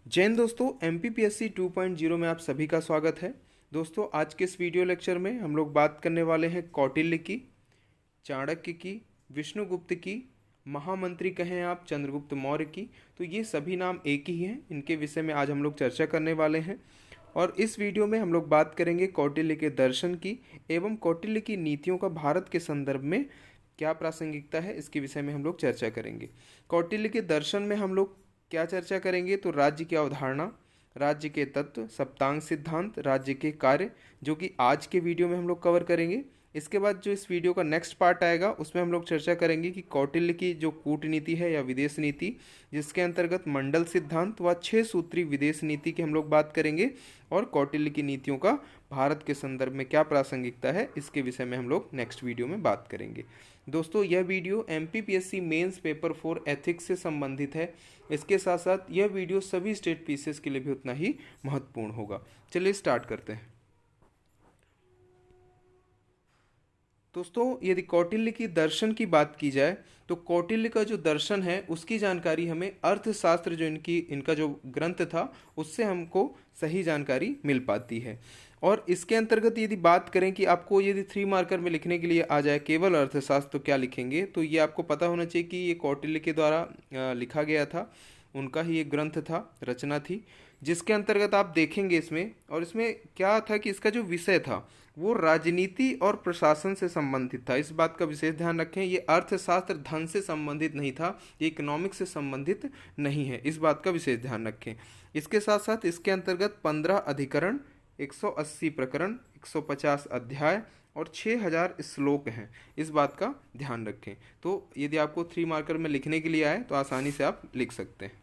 जैन दोस्तों, MPPSC 2.0 में आप सभी का स्वागत है। दोस्तों, आज के इस वीडियो लेक्चर में हम लोग बात करने वाले हैं कौटिल्य की, चाणक्य की, विष्णुगुप्त की, महामंत्री कहें आप चंद्रगुप्त मौर्य की। तो ये सभी नाम एक ही हैं, इनके विषय में आज हम लोग चर्चा करने वाले हैं। और इस वीडियो में हम लोग बात करेंगे कौटिल्य के दर्शन की एवं कौटिल्य की नीतियों का भारत के संदर्भ में क्या प्रासंगिकता है, इसके विषय में हम लोग चर्चा करेंगे। कौटिल्य के दर्शन में हम लोग क्या चर्चा करेंगे, तो राज्य की अवधारणा, राज्य के तत्व, सप्तांग सिद्धांत, राज्य के कार्य, जो कि आज के वीडियो में हम लोग कवर करेंगे। इसके बाद जो इस वीडियो का नेक्स्ट पार्ट आएगा उसमें हम लोग चर्चा करेंगे कि कौटिल्य की जो कूटनीति है या विदेश नीति, जिसके अंतर्गत मंडल सिद्धांत व 6 सूत्री विदेश नीति की हम लोग बात करेंगे, और कौटिल्य की नीतियों का भारत के संदर्भ में क्या प्रासंगिकता है, इसके विषय में हम लोग नेक्स्ट वीडियो में बात करेंगे। दोस्तों, यह video MPPSC mains paper 4 ethics से संबंधित है। इसके साथ साथ यह वीडियो सभी स्टेट पीसीएस के लिए भी उतना ही महत्वपूर्ण होगा। चलिए स्टार्ट करते हैं। दोस्तों, यदि कौटिल्य की दर्शन की बात की जाए तो कौटिल्य का जो दर्शन है उसकी जानकारी हमें अर्थशास्त्र, जो इनका जो ग्रंथ था, उससे हमको सही जानकारी मिल पाती है। और इसके अंतर्गत यदि बात करें कि आपको यदि 3 मार्कर में लिखने के लिए आ जाए केवल अर्थशास्त्र, तो क्या लिखेंगे, तो ये आपको पता होना चाहिए कि ये कौटिल्य के द्वारा लिखा गया था, उनका ही एक ग्रंथ था, रचना थी, जिसके अंतर्गत आप देखेंगे इसमें। और इसमें क्या था कि इसका जो विषय था वो राजनीति और प्रशासन से संबंधित था। इस बात का विशेष ध्यान रखें, ये अर्थशास्त्र धन से संबंधित नहीं था, ये इकोनॉमिक्स से संबंधित नहीं है, इस बात का विशेष ध्यान रखें। इसके साथ साथ इसके अंतर्गत 15 अधिकरण, 180 प्रकरण, 150 अध्याय और 6000 श्लोक हैं, इस बात का ध्यान रखें। तो यदि आपको 3 मार्कर में लिखने के लिए आए तो आसानी से आप लिख सकते हैं।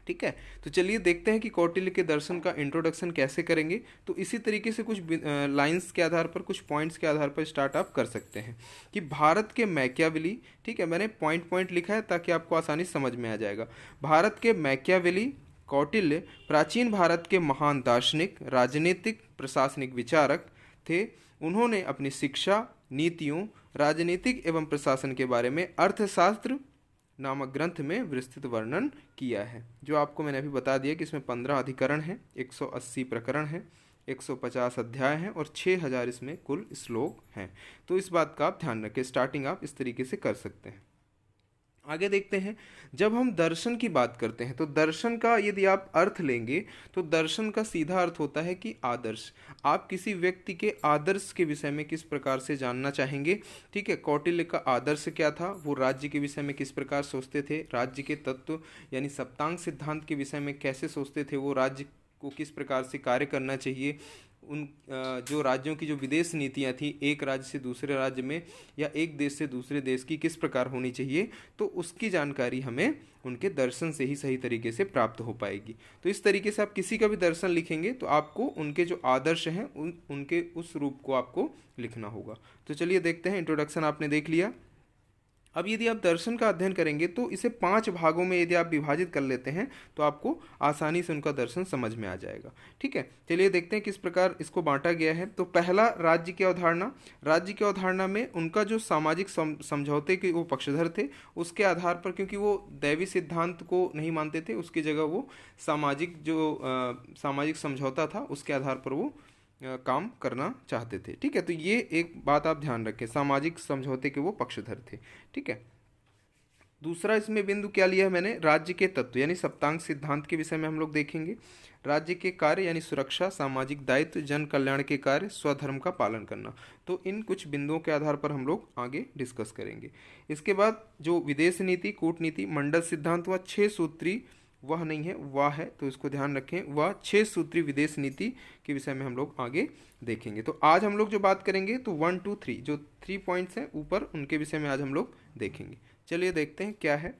ठीक है, तो चलिए देखते हैं कि कौटिल्य के दर्शन का इंट्रोडक्शन कैसे करेंगे। तो इसी तरीके से कुछ लाइंस के आधार पर, कुछ पॉइंट्स के आधार पर स्टार्ट आप कर सकते हैं कि भारत के मैकियावेली, ठीक है, मैंने पॉइंट पॉइंट लिखा है ताकि आपको आसानी समझ में आ जाएगा। भारत के मैकियावेली कौटिल्य प्राचीन भारत के महान दार्शनिक, राजनीतिक, प्रशासनिक विचारक थे। उन्होंने अपनी शिक्षा, नीतियों, राजनीतिक एवं प्रशासन के बारे में अर्थशास्त्र नामक ग्रंथ में विस्तृत वर्णन किया है। जो आपको मैंने अभी बता दिया कि इसमें 15 अधिकरण हैं, 180 प्रकरण हैं, 150 अध्याय हैं और 6000 इसमें कुल श्लोक हैं। तो इस बात का आप ध्यान रखें, स्टार्टिंग आप इस तरीके से कर सकते हैं। आगे देखते हैं, जब हम दर्शन की बात करते हैं तो दर्शन का यदि आप अर्थ लेंगे तो दर्शन का सीधा अर्थ होता है कि आदर्श। आप किसी व्यक्ति के आदर्श के विषय में किस प्रकार से जानना चाहेंगे। ठीक है, कौटिल्य का आदर्श क्या था, वो राज्य के विषय में किस प्रकार सोचते थे, राज्य के तत्व यानी सप्तांग सिद्धांत के विषय में कैसे सोचते थे, वो राज्य को किस प्रकार से कार्य करना चाहिए, उन जो राज्यों की जो विदेश नीतियां थी, एक राज्य से दूसरे राज्य में या एक देश से दूसरे देश की किस प्रकार होनी चाहिए, तो उसकी जानकारी हमें उनके दर्शन से ही सही तरीके से प्राप्त हो पाएगी। तो इस तरीके से आप किसी का भी दर्शन लिखेंगे तो आपको उनके जो आदर्श हैं उनके उस रूप को आपको लिखना होगा। तो चलिए देखते हैं, इंट्रोडक्शन आपने देख लिया। अब यदि आप दर्शन का अध्ययन करेंगे तो इसे 5 भागों में यदि आप विभाजित कर लेते हैं तो आपको आसानी से उनका दर्शन समझ में आ जाएगा। ठीक है, चलिए देखते हैं किस प्रकार इसको बांटा गया है। तो पहला, राज्य की अवधारणा। राज्य की अवधारणा में उनका जो सामाजिक समझौते के वो पक्षधर थे, उसके आधार पर, क्योंकि वो दैवी सिद्धांत को नहीं मानते थे, उसकी जगह वो सामाजिक समझौता था, उसके आधार पर वो काम करना चाहते थे। ठीक है, तो ये एक बात आप ध्यान रखें, सामाजिक समझौते के वो पक्षधर थे। ठीक है, दूसरा इसमें बिंदु क्या लिया है मैंने, राज्य के तत्व यानी सप्तांग सिद्धांत के विषय में हम लोग देखेंगे। राज्य के कार्य यानी सुरक्षा, सामाजिक दायित्व, जन कल्याण के कार्य, स्वधर्म का पालन करना। तो इन कुछ बिंदुओं के आधार पर हम लोग आगे डिस्कस करेंगे। इसके बाद जो विदेश नीति, कूटनीति, मंडल सिद्धांत व 6 सूत्री, वह नहीं है, वह है, तो इसको ध्यान रखें, वह 6 सूत्री विदेश नीति के विषय में हम लोग आगे देखेंगे। तो आज हम लोग जो बात करेंगे तो 1 2 3 जो 3 पॉइंट्स हैं ऊपर, उनके विषय में आज हम लोग देखेंगे। चलिए देखते हैं क्या है।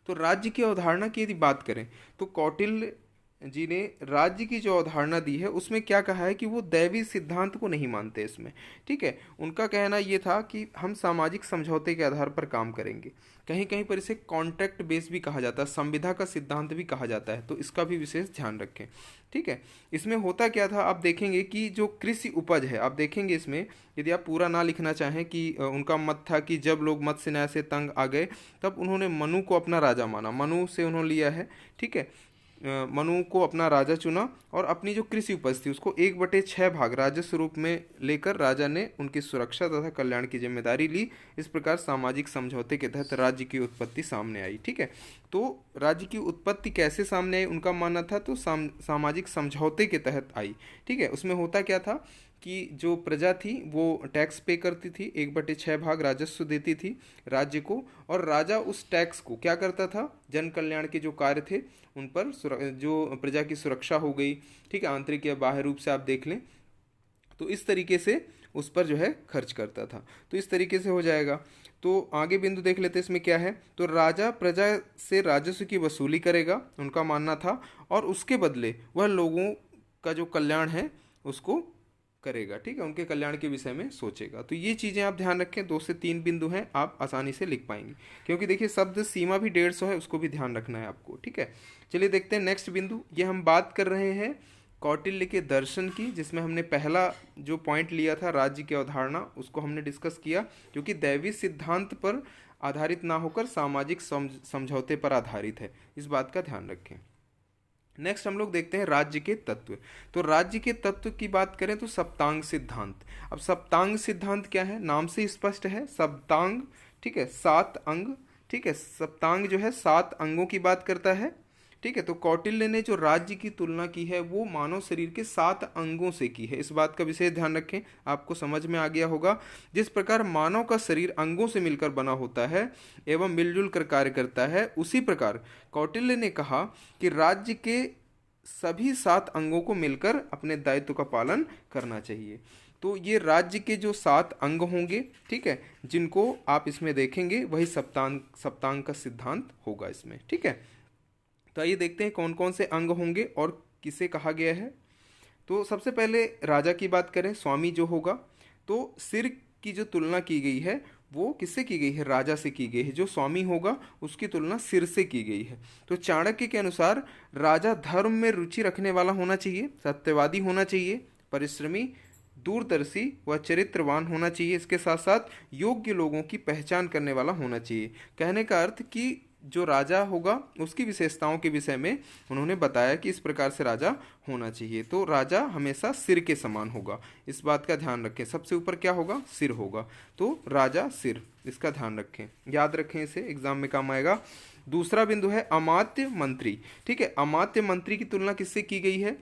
तो राज्य की अवधारणा की यदि बात करें तो कौटिल्य जी ने राज्य की जो अवधारणा दी है उसमें क्या कहा है कि वो दैवी सिद्धांत को नहीं मानते इसमें। ठीक है, उनका कहना ये था कि हम सामाजिक समझौते के आधार पर काम करेंगे। कहीं कहीं पर इसे कॉन्ट्रैक्ट बेस भी कहा जाता है, संविदा का सिद्धांत भी कहा जाता है, तो इसका भी विशेष ध्यान रखें। ठीक है, इसमें होता क्या था आप देखेंगे कि जो कृषि उपज है, आप देखेंगे इसमें, यदि आप पूरा ना लिखना चाहें, कि उनका मत था कि जब लोग मत्स्य न्याय से तंग आ गए तब उन्होंने मनु को अपना राजा माना, मनु से उन्होंने लिया है। ठीक है, मनु को अपना राजा चुना और अपनी जो कृषि उपज थी उसको 1/6 भाग राजस्व रूप में लेकर राजा ने उनकी सुरक्षा तथा कल्याण की जिम्मेदारी ली। इस प्रकार सामाजिक समझौते के तहत राज्य की उत्पत्ति सामने आई। ठीक है, तो राज्य की उत्पत्ति कैसे सामने आई उनका मानना था, तो सामाजिक समझौते के तहत आई। ठीक है, उसमें होता क्या था कि जो प्रजा थी वो टैक्स पे करती थी, 1/6 भाग राजस्व देती थी राज्य को, और राजा उस टैक्स को क्या करता था, जन कल्याण के जो कार्य थे उन पर जो प्रजा की सुरक्षा हो गई, ठीक है, आंतरिक या बाह्य रूप से आप देख लें, तो इस तरीके से उस पर जो है खर्च करता था। तो इस तरीके से हो जाएगा। तो आगे बिंदु देख लेते हैं इसमें क्या है। तो राजा प्रजा से राजस्व की वसूली करेगा, उनका मानना था, और उसके बदले वह लोगों का जो कल्याण है उसको करेगा। ठीक है, उनके कल्याण के विषय में सोचेगा। तो ये चीज़ें आप ध्यान रखें, 2 से 3 बिंदु हैं, आप आसानी से लिख पाएंगे, क्योंकि देखिए शब्द सीमा भी 150 है, उसको भी ध्यान रखना है आपको। ठीक है, चलिए देखते हैं नेक्स्ट बिंदु। ये हम बात कर रहे हैं कौटिल्य के दर्शन की, जिसमें हमने पहला जो पॉइंट लिया था राज्य की अवधारणा, उसको हमने डिस्कस किया, जो कि दैवी सिद्धांत पर आधारित ना होकर सामाजिक समझौते पर आधारित है। इस बात का ध्यान रखें। नेक्स्ट हम लोग देखते हैं राज्य के तत्व। तो राज्य के तत्व की बात करें तो सप्तांग सिद्धांत। अब सप्तांग सिद्धांत क्या है, नाम से स्पष्ट है, सप्तांग, ठीक है, 7 अंग। ठीक है, सप्तांग जो है 7 अंगों की बात करता है। ठीक है, तो कौटिल्य ने जो राज्य की तुलना की है वो मानव शरीर के 7 अंगों से की है। इस बात का विशेष ध्यान रखें, आपको समझ में आ गया होगा। जिस प्रकार मानव का शरीर अंगों से मिलकर बना होता है एवं मिलजुल कर कार्य करता है, उसी प्रकार कौटिल्य ने कहा कि राज्य के सभी 7 अंगों को मिलकर अपने दायित्व का पालन करना चाहिए। तो ये राज्य के जो 7 अंग होंगे, ठीक है, जिनको आप इसमें देखेंगे, वही सप्तांग का सिद्धांत होगा इसमें। ठीक है, तो आइए देखते हैं कौन कौन से अंग होंगे और किसे कहा गया है। तो सबसे पहले राजा की बात करें, स्वामी जो होगा, तो सिर की जो तुलना की गई है वो किससे की गई है, राजा से की गई है। जो स्वामी होगा उसकी तुलना सिर से की गई है। तो चाणक्य के अनुसार राजा धर्म में रुचि रखने वाला होना चाहिए, सत्यवादी होना चाहिए, परिश्रमी, दूरदर्शी व चरित्रवान होना चाहिए। इसके साथ साथ योग्य लोगों की पहचान करने वाला होना चाहिए। कहने का अर्थ कि जो राजा होगा उसकी विशेषताओं के विषय में उन्होंने बताया कि इस प्रकार से राजा होना चाहिए। तो राजा हमेशा सिर के समान होगा, इस बात का ध्यान रखें। सबसे ऊपर क्या होगा, सिर होगा, तो राजा सिर, इसका ध्यान रखें, याद रखें, इसे एग्जाम में काम आएगा। दूसरा बिंदु है अमात्य मंत्री। ठीक है, अमात्य मंत्री की तुलना किससे की गई है,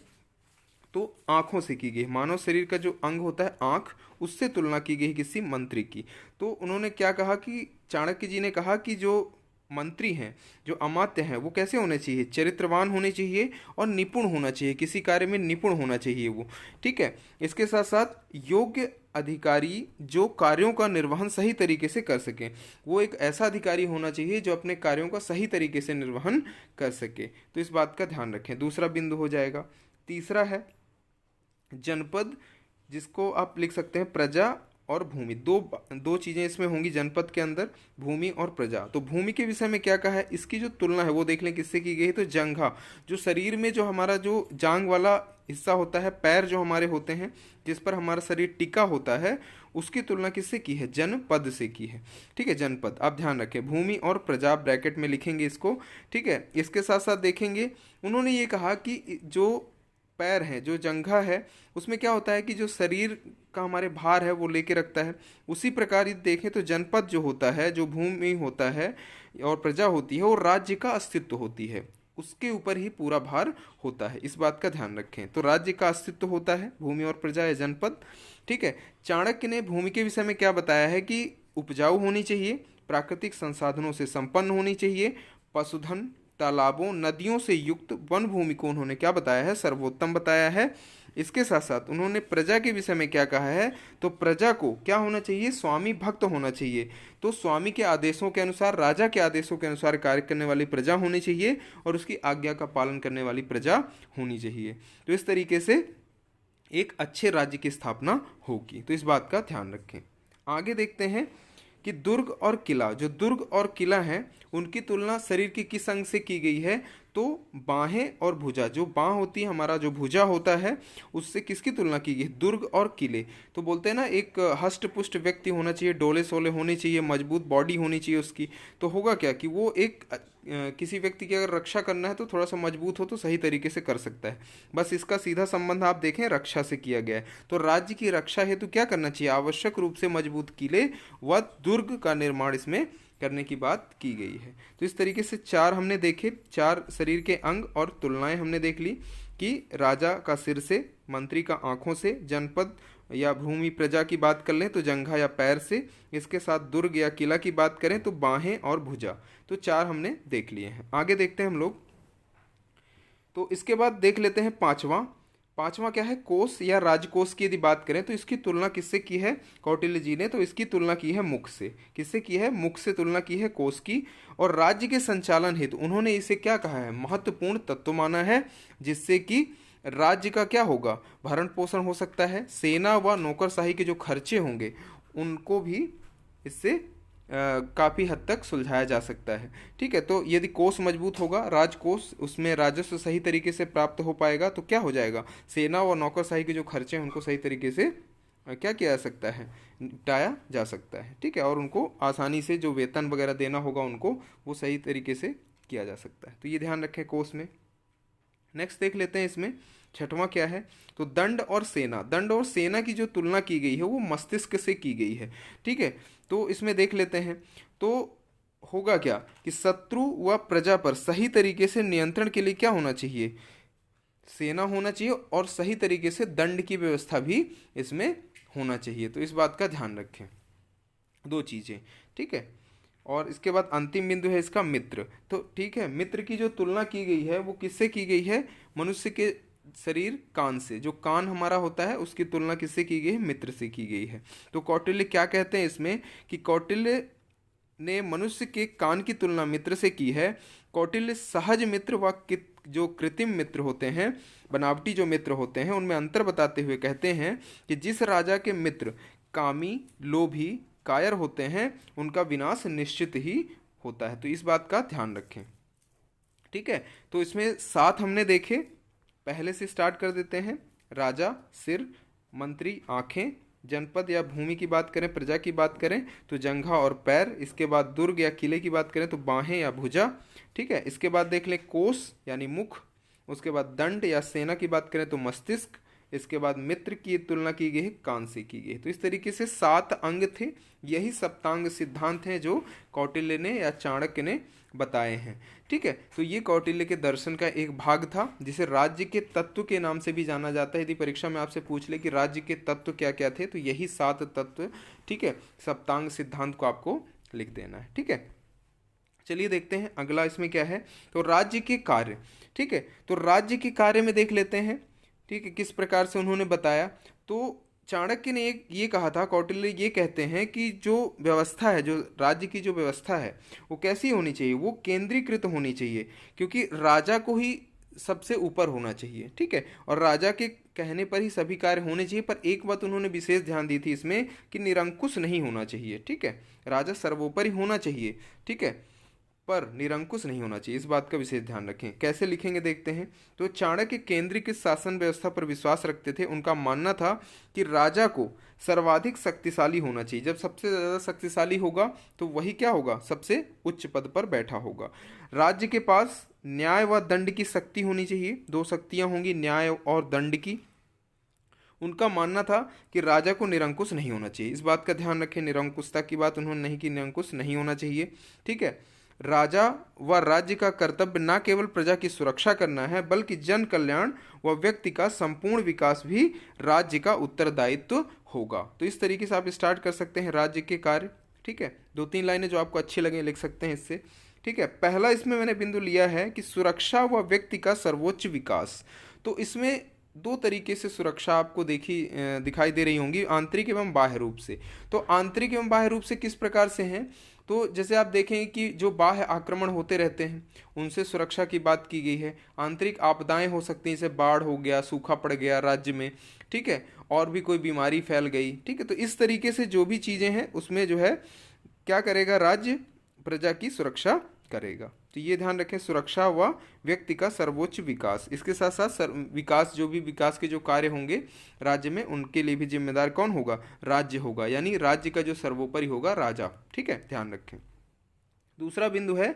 तो आंखों से की गई। मानव शरीर का जो अंग होता है आंख, उससे तुलना की गई किसी मंत्री की। तो उन्होंने क्या कहा कि चाणक्य जी ने कहा कि जो मंत्री हैं, जो अमात्य हैं, वो कैसे होने चाहिए, चरित्रवान होने चाहिए और निपुण होना चाहिए, किसी कार्य में निपुण होना चाहिए वो। ठीक है, इसके साथ साथ योग्य अधिकारी जो कार्यों का निर्वहन सही तरीके से कर सके, वो एक ऐसा अधिकारी होना चाहिए जो अपने कार्यों का सही तरीके से निर्वहन कर सके। तो इस बात का ध्यान रखें, दूसरा बिंदु हो जाएगा। तीसरा है जनपद, जिसको आप लिख सकते हैं प्रजा और भूमि। दो दो चीजें इसमें होंगी जनपद के अंदर, भूमि और प्रजा। तो भूमि के विषय में क्या कहा है, इसकी जो तुलना है वो देख लें किससे की गई है, तो जंघा, जो शरीर में जो हमारा जो जांग वाला हिस्सा होता है, पैर जो हमारे होते हैं, जिस पर हमारा शरीर टिका होता है, उसकी तुलना किससे की है, जनपद से की है। ठीक है, जनपद, आप ध्यान रखें, भूमि और प्रजा ब्रैकेट में लिखेंगे इसको। ठीक है, इसके साथ साथ देखेंगे उन्होंने ये कहा कि जो पैर है, जो जंघा है, उसमें क्या होता है कि जो शरीर का हमारे भार है वो लेके रखता है। उसी प्रकार यदि देखें तो जनपद जो होता है, जो भूमि होता है और प्रजा होती है, वो राज्य का अस्तित्व होती है, उसके ऊपर ही पूरा भार होता है। इस बात का ध्यान रखें। तो राज्य का अस्तित्व होता है भूमि और प्रजा या जनपद। ठीक है, चाणक्य ने भूमि के विषय में क्या बताया है कि उपजाऊ होनी चाहिए, प्राकृतिक संसाधनों से संपन्न होनी चाहिए, पशुधन, तालाबों, नदियों से युक्त वन भूमि को उन्होंने क्या बताया है, सर्वोत्तम बताया है। इसके साथ साथ उन्होंने प्रजा के विषय में क्या कहा है, तो प्रजा को क्या होना चाहिए, स्वामी भक्त होना चाहिए। तो स्वामी के आदेशों के अनुसार, राजा के आदेशों के अनुसार कार्य करने वाली प्रजा होनी चाहिए और उसकी आज्ञा का पालन करने वाली प्रजा होनी चाहिए। तो इस तरीके से एक अच्छे राज्य की स्थापना होगी। तो इस बात का ध्यान रखें। आगे देखते हैं कि दुर्ग और किला, जो दुर्ग और किला हैं उनकी तुलना शरीर के किस अंग से की गई है, तो बाहें और भुजा, जो बाह होती है, हमारा जो भुजा होता है, उससे किसकी तुलना की गई है, दुर्ग और किले। तो बोलते हैं ना, एक हष्ट पुष्ट व्यक्ति होना चाहिए, डोले सोले होने चाहिए, मजबूत बॉडी होनी चाहिए उसकी। तो होगा क्या कि वो एक किसी व्यक्ति की अगर रक्षा करना है तो थोड़ा सा मजबूत हो तो सही तरीके से कर सकता है। बस इसका सीधा संबंध आप देखें रक्षा से किया गया है। तो राज्य की रक्षा हेतु क्या करना चाहिए, आवश्यक रूप से मजबूत किले व दुर्ग का निर्माण इसमें करने की बात की गई है। तो इस तरीके से चार हमने देखे, चार शरीर के अंग और तुलनाएं हमने देख ली कि राजा का सिर से, मंत्री का आंखों से, जनपद या भूमि प्रजा की बात कर लें तो जंघा या पैर से, इसके साथ दुर्ग या किला की बात करें तो बाहें और भुजा। तो चार हमने देख लिए हैं। आगे देखते हैं हम लोग। तो इसके बाद देख लेते हैं पांचवा। पांचवा क्या है, कोष या राजकोष की यदि बात करें तो इसकी तुलना किससे की है कौटिल्य जी ने, तो इसकी तुलना की है मुख से। किससे की है, मुख से तुलना की है कोष की। और राज्य के संचालन हेतु उन्होंने इसे क्या कहा है, महत्वपूर्ण तत्व माना है, जिससे कि राज्य का क्या होगा, भरण पोषण हो सकता है, सेना व नौकरशाही के जो खर्चे होंगे उनको भी इससे काफ़ी हद तक सुलझाया जा सकता है। ठीक है, तो यदि कोष मजबूत होगा, राजकोष, उसमें राजस्व सही तरीके से प्राप्त हो पाएगा तो क्या हो जाएगा, सेना और नौकरशाही के जो खर्चे हैं उनको सही तरीके से क्या किया जा सकता है, निपटाया जा सकता है। ठीक है, और उनको आसानी से जो वेतन वगैरह देना होगा उनको, वो सही तरीके से किया जा सकता है। तो ये ध्यान रखें कोष में। नेक्स्ट देख लेते हैं इसमें छठवां क्या है, तो दंड और सेना। दंड और सेना की जो तुलना की गई है वो मस्तिष्क से की गई है। ठीक है, तो इसमें देख लेते हैं। तो होगा क्या कि शत्रु व प्रजा पर सही तरीके से नियंत्रण के लिए क्या होना चाहिए, सेना होना चाहिए, और सही तरीके से दंड की व्यवस्था भी इसमें होना चाहिए। तो इस बात का ध्यान रखें, दो चीज़ें। ठीक है, और इसके बाद अंतिम बिंदु है इसका मित्र। तो ठीक है, मित्र की जो तुलना की गई है वो किससे की गई है, मनुष्य के शरीर कान से, जो कान हमारा होता है उसकी तुलना किससे की गई है, मित्र से की गई है। तो कौटिल्य क्या कहते हैं इसमें कि कौटिल्य ने मनुष्य के कान की तुलना मित्र से की है। कौटिल्य सहज मित्र व जो कृत्रिम मित्र होते हैं, बनावटी जो मित्र होते हैं, उनमें अंतर बताते हुए कहते हैं कि जिस राजा के मित्र कामी, लोभी, कायर होते हैं उनका विनाश निश्चित ही होता है। तो इस बात का ध्यान रखें। ठीक है, तो इसमें 7 हमने देखे, पहले से स्टार्ट कर देते हैं। राजा सिर, मंत्री आंखें, जनपद या भूमि की बात करें, प्रजा की बात करें तो जंघा और पैर, इसके बाद दुर्ग या किले की बात करें तो बाहें या भुजा। ठीक है, इसके बाद देख लें कोष यानी मुख, उसके बाद दंड या सेना की बात करें तो मस्तिष्क, इसके बाद मित्र की तुलना की गई है कान से की गई। तो इस तरीके से 7 अंग थे। यही सप्तांग सिद्धांत हैं जो कौटिल्य ने या चाणक्य ने बताए हैं। ठीक है, तो ये कौटिल्य के दर्शन का एक भाग था जिसे राज्य के तत्व के नाम से भी जाना जाता है। यदि परीक्षा में आपसे पूछ ले कि राज्य के तत्व क्या क्या थे तो यही 7 तत्व, ठीक है, सप्तांग सिद्धांत को आपको लिख देना है। ठीक है, चलिए देखते हैं अगला इसमें क्या है, तो राज्य के कार्य। ठीक है, तो राज्य के कार्य में देख लेते हैं। ठीक है, किस प्रकार से उन्होंने बताया। तो चाणक्य ने एक ये कहा था, कौटिल्य ये कहते हैं कि जो व्यवस्था है, जो राज्य की जो व्यवस्था है वो कैसी होनी चाहिए, वो केंद्रीकृत होनी चाहिए, क्योंकि राजा को ही सबसे ऊपर होना चाहिए। ठीक है, और राजा के कहने पर ही सभी कार्य होने चाहिए। पर एक बात उन्होंने विशेष ध्यान दी थी इसमें कि निरंकुश नहीं होना चाहिए। ठीक है, राजा सर्वोपरि होना चाहिए। ठीक है, पर निरंकुश नहीं होना चाहिए, इस बात का विशेष ध्यान रखें। कैसे लिखेंगे देखते हैं। तो चाणक्य केंद्रीकृत शासन व्यवस्था पर विश्वास रखते थे। उनका मानना था कि राजा को सर्वाधिक शक्तिशाली होना चाहिए। जब सबसे ज़्यादा शक्तिशाली होगा तो वही क्या होगा, सबसे उच्च पद पर बैठा होगा। राज्य के पास न्याय व दंड की शक्ति होनी चाहिए। 2 शक्तियाँ होंगी, न्याय और दंड की। उनका मानना था कि राजा को निरंकुश नहीं होना चाहिए, इस बात का ध्यान रखें। निरंकुशता की बात उन्होंने नहीं की, निरंकुश नहीं होना चाहिए। ठीक है, राजा व राज्य का कर्तव्य न केवल प्रजा की सुरक्षा करना है बल्कि जन कल्याण व व्यक्ति का संपूर्ण विकास भी राज्य का उत्तरदायित्व होगा। तो इस तरीके से आप स्टार्ट कर सकते हैं राज्य के कार्य। ठीक है, 2-3 लाइनें जो आपको अच्छी लगे लिख सकते हैं इससे। ठीक है, पहला इसमें मैंने बिंदु लिया है कि सुरक्षा व व्यक्ति का सर्वोच्च विकास। तो इसमें दो तरीके से सुरक्षा आपको दिखाई दे रही होंगी, आंतरिक एवं बाह्य रूप से। तो आंतरिक एवं बाह्य रूप से किस प्रकार से हैं, तो जैसे आप देखेंगे कि जो बाह्य आक्रमण होते रहते हैं उनसे सुरक्षा की बात की गई है। आंतरिक आपदाएं हो सकती हैं, जैसे बाढ़ हो गया, सूखा पड़ गया राज्य में, ठीक है, और भी कोई बीमारी फैल गई, ठीक है। तो इस तरीके से जो भी चीज़ें हैं उसमें जो है क्या करेगा, राज्य प्रजा की सुरक्षा करेगा। तो ये ध्यान रखें, सुरक्षा व व्यक्ति का सर्वोच्च विकास। इसके साथ साथ विकास, जो भी विकास के जो कार्य होंगे राज्य में, उनके लिए भी जिम्मेदार कौन होगा, राज्य होगा, यानी राज्य का जो सर्वोपरि होगा राजा, ठीक है, ध्यान रखें। दूसरा बिंदु है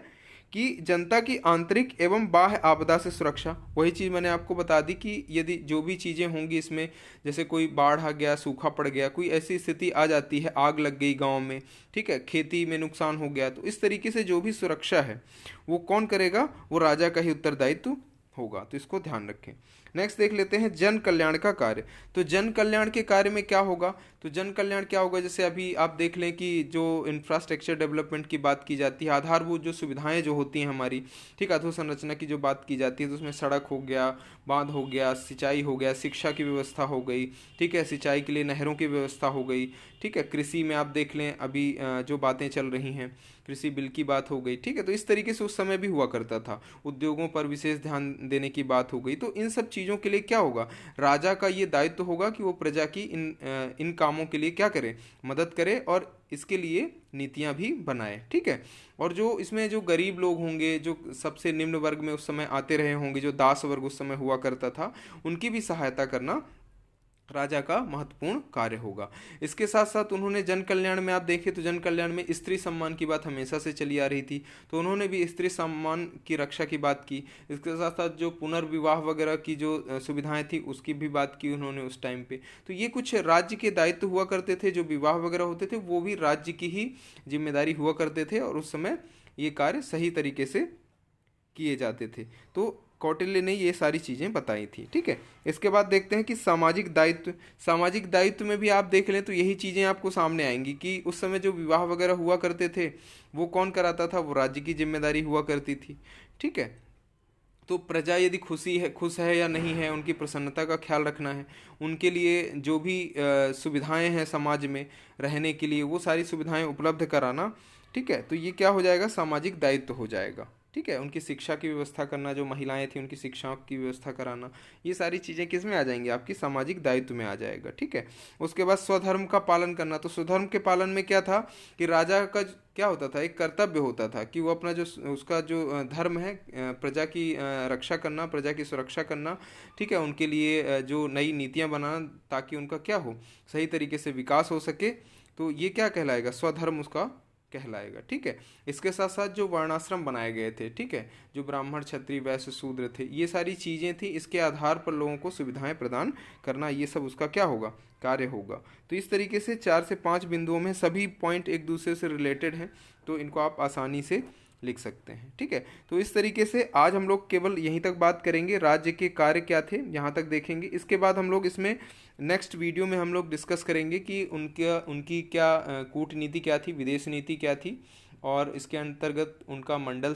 कि जनता की आंतरिक एवं बाह्य आपदा से सुरक्षा। वही चीज़ मैंने आपको बता दी कि यदि जो भी चीज़ें होंगी इसमें, जैसे कोई बाढ़ आ गया, सूखा पड़ गया, कोई ऐसी स्थिति आ जाती है, आग लग गई गांव में, ठीक है, खेती में नुकसान हो गया, तो इस तरीके से जो भी सुरक्षा है वो कौन करेगा, वो राजा का ही उत्तरदायित्व होगा। तो इसको ध्यान रखें। नेक्स्ट देख लेते हैं जन कल्याण का कार्य। तो जन कल्याण के कार्य में क्या होगा, तो जन कल्याण क्या होगा, जैसे अभी आप देख लें कि जो इंफ्रास्ट्रक्चर डेवलपमेंट की बात की जाती है, आधारभूत जो सुविधाएं जो होती हैं हमारी, ठीक, अधोसंरचना की जो बात की जाती है, तो उसमें सड़क हो गया, बांध हो गया, सिंचाई हो गया, शिक्षा की व्यवस्था हो गई, ठीक है, सिंचाई के लिए नहरों की व्यवस्था हो गई, ठीक है, कृषि में आप देख लें अभी जो बातें चल रही हैं, कृषि बिल की बात हो गई, ठीक है। तो इस तरीके से उस समय भी हुआ करता था, उद्योगों पर विशेष ध्यान देने की बात हो गई। तो इन सब चीज़ों के लिए क्या होगा, राजा का ये दायित्व होगा कि वो प्रजा की इन कामों के लिए क्या करे, मदद करे, और इसके लिए नीतियां भी बनाए, ठीक है। और जो इसमें जो गरीब लोग होंगे, जो सबसे निम्न वर्ग में उस समय आते रहे होंगे, जो दास वर्ग उस समय हुआ करता था, उनकी भी सहायता करना राजा का महत्वपूर्ण कार्य होगा। इसके साथ साथ उन्होंने जन कल्याण में आप देखें तो जन कल्याण में स्त्री सम्मान की बात हमेशा से चली आ रही थी, तो उन्होंने भी स्त्री सम्मान की रक्षा की बात की। इसके साथ साथ जो पुनर्विवाह वगैरह की जो सुविधाएं थी उसकी भी बात की उन्होंने उस टाइम पे। तो ये कुछ राज्य के दायित्व हुआ करते थे, जो विवाह वगैरह होते थे वो भी राज्य की ही जिम्मेदारी हुआ करते थे, और उस समय ये कार्य सही तरीके से किए जाते थे। तो कौटिल्य ने ये सारी चीज़ें बताई थी, ठीक है। इसके बाद देखते हैं कि सामाजिक दायित्व। सामाजिक दायित्व में भी आप देख लें तो यही चीज़ें आपको सामने आएंगी कि उस समय जो विवाह वगैरह हुआ करते थे वो कौन कराता था, वो राज्य की जिम्मेदारी हुआ करती थी, ठीक है। तो प्रजा यदि खुश है या नहीं है, उनकी प्रसन्नता का ख्याल रखना है, उनके लिए जो भी सुविधाएं हैं समाज में रहने के लिए, वो सारी सुविधाएं उपलब्ध कराना, ठीक है। तो ये क्या हो जाएगा, सामाजिक दायित्व हो जाएगा, ठीक है। उनकी शिक्षा की व्यवस्था करना, जो महिलाएं थी उनकी शिक्षा की व्यवस्था कराना, ये सारी चीज़ें किस में आ जाएंगी, आपकी सामाजिक दायित्व में आ जाएगा, ठीक है। उसके बाद स्वधर्म का पालन करना। तो स्वधर्म के पालन में क्या था कि राजा का क्या होता था, एक कर्तव्य होता था कि वो अपना जो उसका जो धर्म है, प्रजा की रक्षा करना, प्रजा की सुरक्षा करना, ठीक है, उनके लिए जो नई नीतियाँ बनाना ताकि उनका क्या हो, सही तरीके से विकास हो सके। तो ये क्या कहलाएगा, स्वधर्म उसका कहलाएगा, ठीक है। इसके साथ साथ जो वर्णाश्रम बनाए गए थे, ठीक है, जो ब्राह्मण क्षत्रिय वैश्य शूद्र थे, ये सारी चीज़ें थी, इसके आधार पर लोगों को सुविधाएं प्रदान करना, ये सब उसका क्या होगा, कार्य होगा। तो इस तरीके से 4 से 5 बिंदुओं में सभी पॉइंट एक दूसरे से रिलेटेड हैं, तो इनको आप आसानी से लिख सकते हैं, ठीक है। तो इस तरीके से आज हम लोग केवल यहीं तक बात करेंगे, राज्य के कार्य क्या थे यहाँ तक देखेंगे। इसके बाद हम लोग इसमें नेक्स्ट वीडियो में हम लोग डिस्कस करेंगे कि उनकी क्या कूटनीति क्या थी, विदेश नीति क्या थी, और इसके अंतर्गत उनका मंडल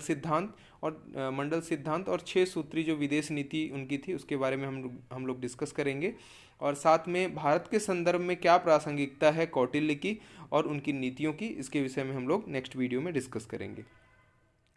सिद्धांत और 6 सूत्री जो विदेश नीति उनकी थी उसके बारे में हम लोग डिस्कस करेंगे। और साथ में भारत के संदर्भ में क्या प्रासंगिकता है कौटिल्य की और उनकी नीतियों की, इसके विषय में हम लोग नेक्स्ट वीडियो में डिस्कस करेंगे।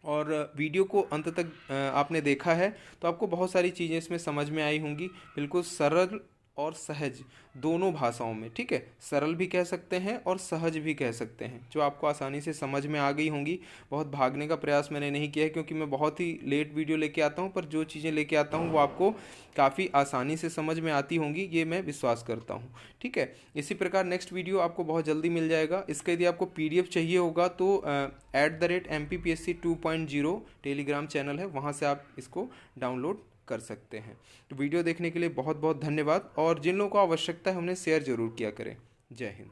और वीडियो को अंत तक आपने देखा है तो आपको बहुत सारी चीज़ें इसमें समझ में आई होंगी, बिल्कुल सरल और सहज दोनों भाषाओं में, ठीक है। सरल भी कह सकते हैं और सहज भी कह सकते हैं, जो आपको आसानी से समझ में आ गई होंगी। बहुत भागने का प्रयास मैंने नहीं किया है क्योंकि मैं बहुत ही लेट वीडियो लेके आता हूं, पर जो चीज़ें लेके आता हूं वो आपको काफ़ी आसानी से समझ में आती होंगी, ये मैं विश्वास करता हूँ, ठीक है। इसी प्रकार नेक्स्ट वीडियो आपको बहुत जल्दी मिल जाएगा। इसका यदि आपको PDF चाहिए होगा तो @MPPSC 2.0 टेलीग्राम चैनल है, वहाँ से आप इसको डाउनलोड कर सकते हैं। तो वीडियो देखने के लिए बहुत बहुत धन्यवाद, और जिन लोगों को आवश्यकता है उन्हें शेयर जरूर किया करें। जय हिंद।